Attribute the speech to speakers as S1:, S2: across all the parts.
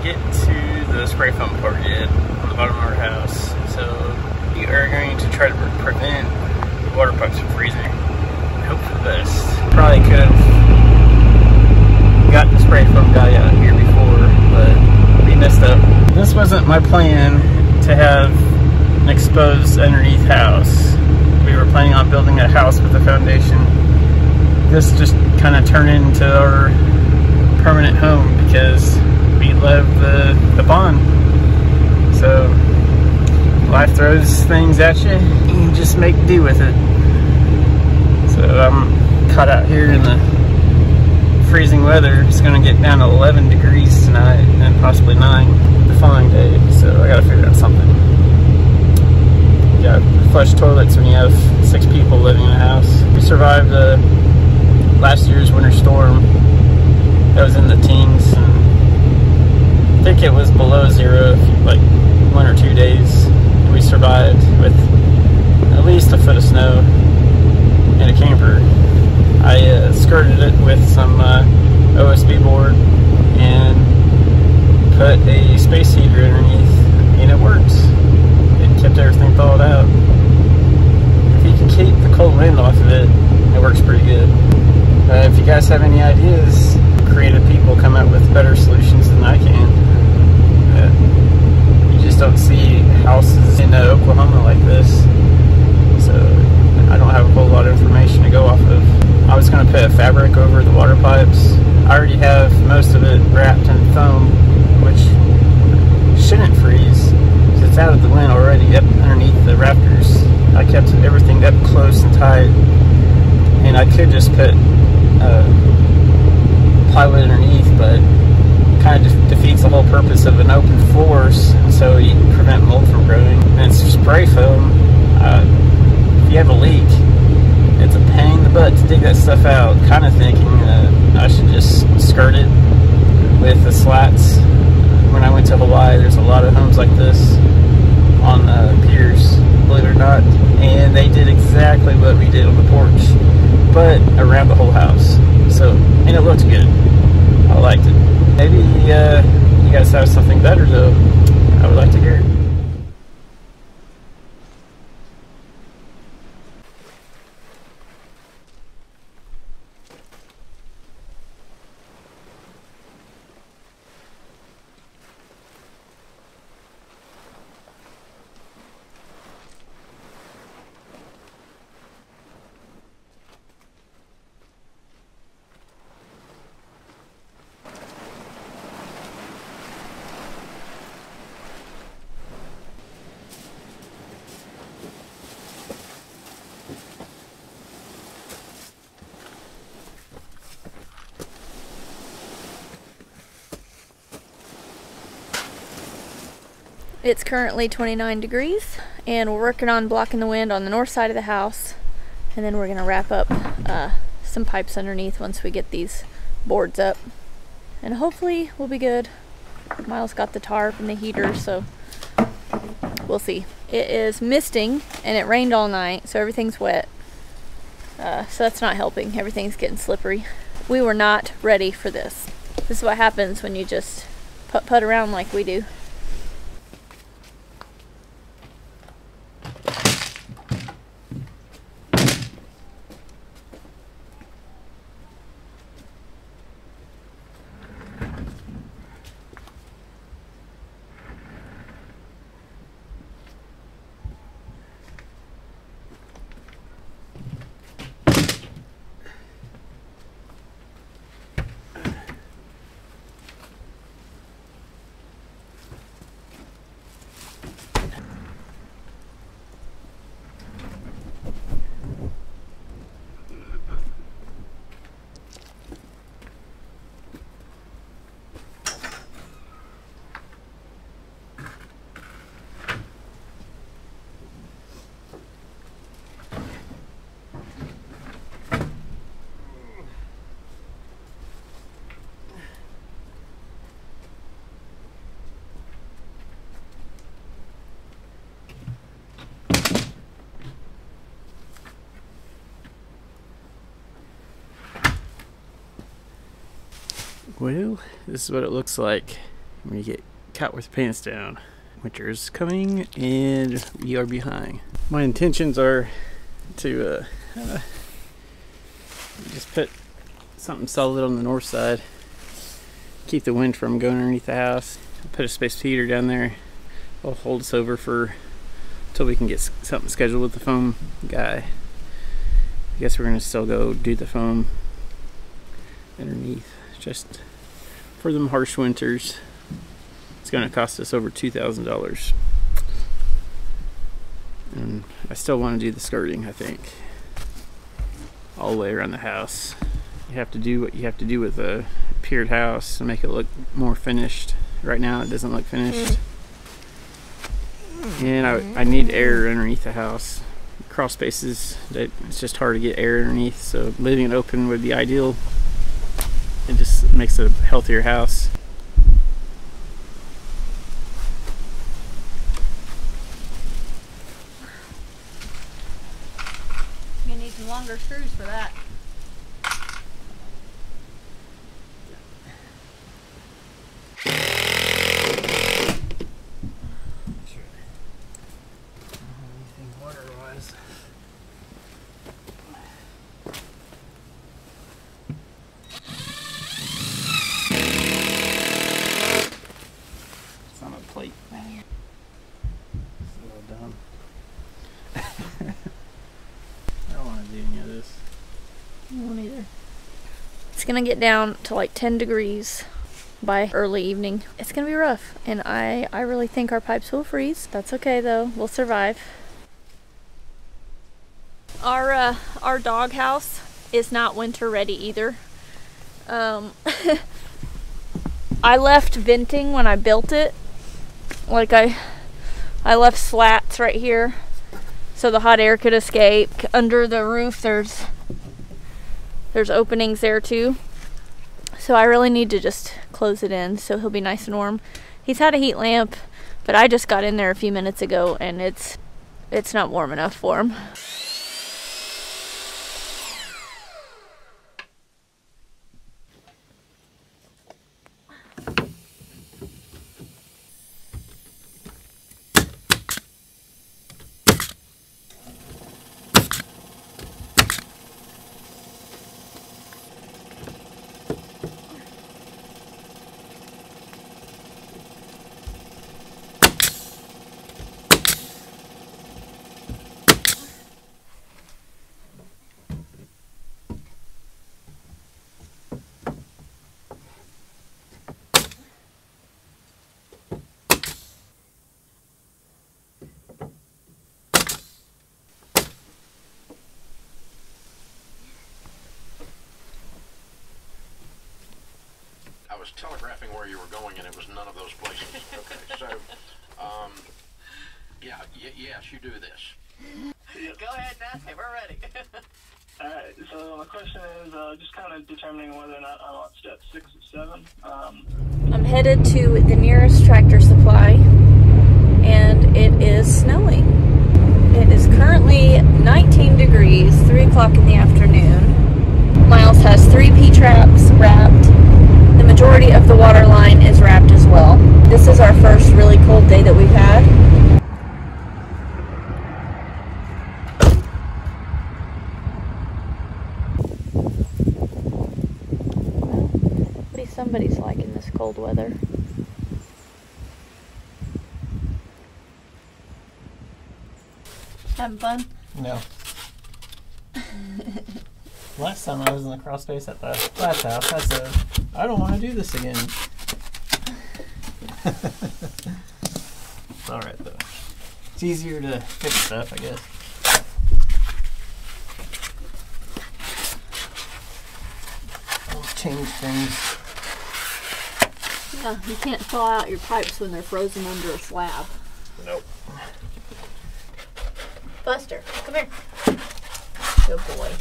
S1: get to the spray foam part yet on the bottom of our house. So we are going to try to prevent the water pipes from freezing. Hope for the best. Probably could have got the spray foam guy out here before, but we messed up. This wasn't my plan to have an exposed underneath house. We were planning on building a house with a foundation. This just kind of turned into our permanent home because we love the bond. So life throws things at you, and you just make do with it. So I'm caught out here in the freezing weather. It's going to get down to 11 degrees tonight and possibly 9 the following day. So I got to figure out something. You got flush toilets when you have 6 people living in a house. We survived last year's winter storm. That was in the teens, and I think it was below 0 like 1 or 2 days. We survived with at least a foot of snow in a camper. I skirted it with some OSB board and put a space heater underneath, and it works. It kept everything thawed out. If you can keep the cold wind off of it, it works pretty good. If you guys have any ideas, creative people come up with better solutions than I can. You just don't see houses in Oklahoma like this, so I don't have a whole lot of information to go off of. I was going to put a fabric over the water pipes. I already have most of it wrapped in foam, which shouldn't freeze because it's out of the wind already up underneath the rafters. I kept everything up close and tight, and I could just put plywood underneath, but it kind of defeats the whole purpose of an open floor, so you can prevent mold from growing. And it's spray foam. If you have a leak, it's a pain in the butt to dig that stuff out. Kind of thinking I should just skirt it with the slats. When I went to Hawaii, there's a lot of homes like this on piers, believe it or not, and they did exactly what we did on the porch, but around the whole house. So, and it looked good. I liked it. Maybe you guys have something better though. I would like to hear it.
S2: It's currently 29 degrees, and we're working on blocking the wind on the north side of the house, and then we're going to wrap up some pipes underneath once we get these boards up, and hopefully we'll be good. Miles got the tarp and the heater, so we'll see. It is misting, and it rained all night, so everything's wet, so that's not helping. Everything's getting slippery. We were not ready for this. This is what happens when you just putt around like we do.
S1: Well, this is what it looks like when you get caught with your pants down. Winter's coming and we are behind. My intentions are to just put something solid on the north side, keep the wind from going underneath the house. Put a space heater down there. It'll hold us over for until we can get something scheduled with the foam guy. I guess we're gonna still go do the foam underneath, just for them harsh winters. It's gonna cost us over $2,000. And I still want to do the skirting, I think, all the way around the house. You have to do what you have to do with a piered house to make it look more finished. Right now it doesn't look finished. And I need air underneath the house. Crawl spaces, it's just hard to get air underneath, so leaving it open would be ideal. It just makes a healthier house.
S2: You're gonna need some longer screws for that. It's gonna get down to like 10 degrees by early evening. It's gonna be rough, and I really think our pipes will freeze. That's okay though, we'll survive. Our dog house is not winter ready either. I left venting when I built it. Like I left slats right here so the hot air could escape. Under the roof there's openings there too. So I really need to just close it in so he'll be nice and warm. He's had a heat lamp, but I just got in there a few minutes ago and it's not warm enough for him.
S3: I was telegraphing where you were going, and it was none of those places. Okay, so, yes, you do this.
S4: Go ahead and ask me. We're ready. Alright, so my question is just kind of determining whether or not I'm on step 6 or 7.
S2: I'm headed to the nearest Tractor Supply, and it is snowing. It is currently 19 degrees, 3 o'clock in the afternoon. Miles has 3 P-traps wrapped. The majority of the water line is wrapped as well. This is our first really cold day that we've had. At least somebody's liking this cold weather. Having fun?
S1: No. Last time I was in the crawl space at the last house, I said, I don't want to do this again. It's alright though. It's easier to fix stuff, I guess. I'll change things.
S2: Yeah, you can't thaw out your pipes when they're frozen under a slab.
S1: Nope.
S2: Buster, come here. Good boy.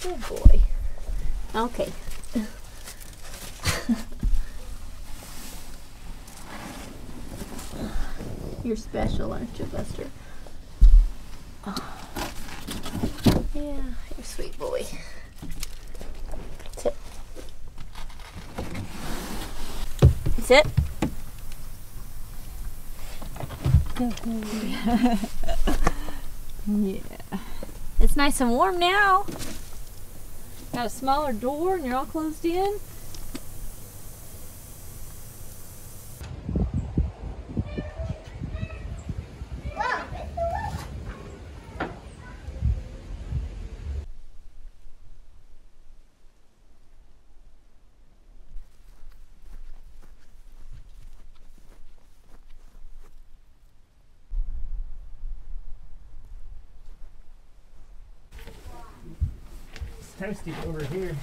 S2: Good boy. Okay. You're special, aren't you, Buster? Oh. Yeah, you're a sweet boy. Sit. Sit. Yeah. It's nice and warm now. Got a smaller door and you're all closed in.
S1: It's toasty over here.